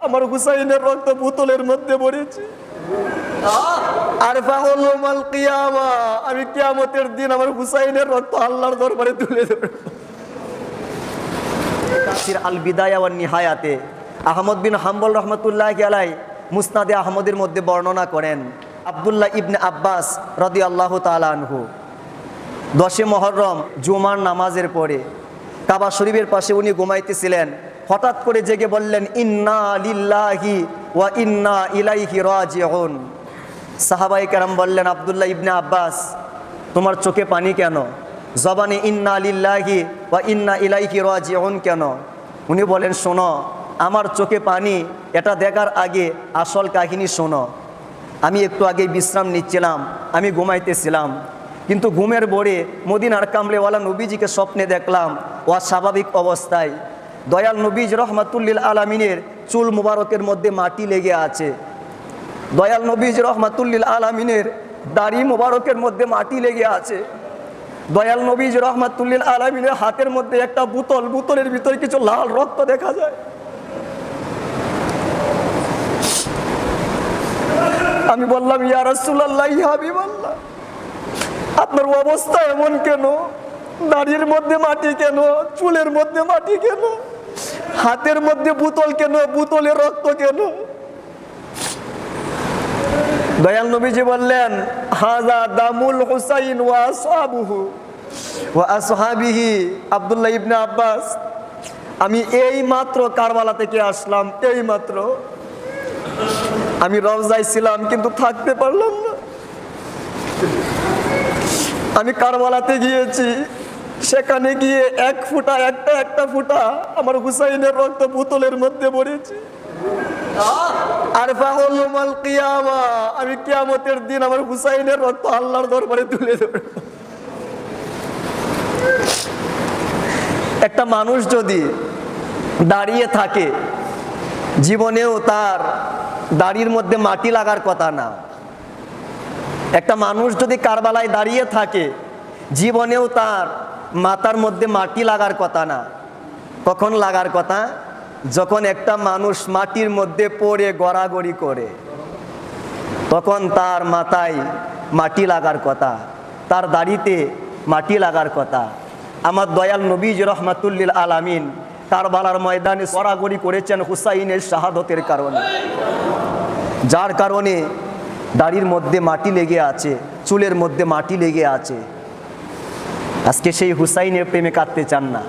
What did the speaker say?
আমার হুসাইনের রক্ত বোতলের মধ্যে ভরেছি। আর ফাহুল কিয়ামা, আমি কিয়ামতের দিন আমার হুসাইনের রক্ত আল্লাহর দরবারে তুলে ধরব। তাফসীর আল বিদায়া ওয়ান নিহায়াতে আহমদ বিন হাম্বল রহমতুল্লাহি আলাইহি মুসনাদে আহমদের মধ্যে বর্ণনা করেন, আব্দুল্লাহ ইবনে আব্বাস রাদিয়াল্লাহু তাআলা আনহু 10 মুহররম জুমার নামাজের পরে কাবা শরীফের পাশে উনি ঘুমাইতেছিলেন। হঠাৎ করে জেগে বললেন, ইন্না লিল্লাহি ওয়া ইন্না ইলাইহি রাজিউন। সাহাবায়ে কেরাম বললেন, আব্দুল্লাহ ইবনে আব্বাস, তোমার চোখে পানি কেন? জবানে ইন্না লিল্লাহি ওয়া ইন্না ইলাইহি রাজিউন কেন? উনি বলেন, শোনো, আমার চোখে পানি এটা দেখার আগে আসল কাহিনী শোনো। আমি একটু আগে বিশ্রাম নিচ্ছিলাম, আমি ঘুমাইতেছিলাম, কিন্তু ঘুমের ভোরে মদিনার কামলেওয়ালা নবীজিকে স্বপ্নে দেখলাম অস্বাভাবিক অবস্থায়। দয়াল নবীজ রহমাতুল্লিল আলামিনের চুল মুবারকের মধ্যে মাটি লেগে আছে। দয়াল নবীজ রহমাতুল্লিল আলামিনের দাড়ি মুবারকের মধ্যে মাটি লেগে আছে। দয়াল নবীজ রহমাতুল্লিল আলামিনের হাতের মধ্যে একটা বোতল, বোতলের ভিতরে কিছু লাল রক্ত দেখা যায়। আমি বললাম, ইয়া রাসূলুল্লাহ, ইয়া হাবিবাল্লাহ, আপনার অবস্থা এমন কেন? দাড়ির মধ্যে মাটি কেন? চুলের মধ্যে মাটি কেন? হাতের মধ্যে বোতল কেন? বোতলে রক্ত কেন? দয়াল নবীজি বললেন, হাযা দামুল হুসাইন ওয়া আসহাবুহু ওয়া আসহাবিহি। আব্দুল্লাহ ইবনে আব্বাস, আমি এই মাত্র কারবালা থেকে আসলাম, এই মাত্র। আমি রওজায় ছিলাম কিন্তু থাকতে পারলাম না। আমি কারবালাতে গিয়েছি, সেখানে গিয়ে এক ফুটা একটা ফুটা আমার হুসাইনের রক্ত বোতলের মধ্যে ভরেছি। আর ফাহুল কিয়ামা, আমি কিয়ামতের দিন আমার হুসাইনের রক্ত আল্লাহর দরবারে তুলে ধরব। একটা মানুষ যদি দাঁড়িয়ে থাকে, জীবনেও তার দাড়ির মধ্যে মাটি লাগার কথা না। একটা মানুষ যদি কারবালায় দাঁড়িয়ে থাকে, জীবনেও তার মাথার মধ্যে মাটি লাগার কথা না। কখন লাগার কথা? যখন একটা মানুষ মাটির মধ্যে পড়ে গড়াগড়ি করে, তখন তার মাথায় মাটি লাগার কথা, তার দাড়িতে মাটি লাগার কথা। আমার দয়াল নবীজ রহমাতুল্লিল আলামিন কারবালার ময়দানে গড়াগড়ি করেছেন হুসাইনের শাহাদতের কারণে, যার কারণে দাড়ির মধ্যে মাটি লেগে আছে, চুলের মধ্যে মাটি লেগে আছে। আজকে সেই হুসাইনের প্রেমে কাঁদতে চান না।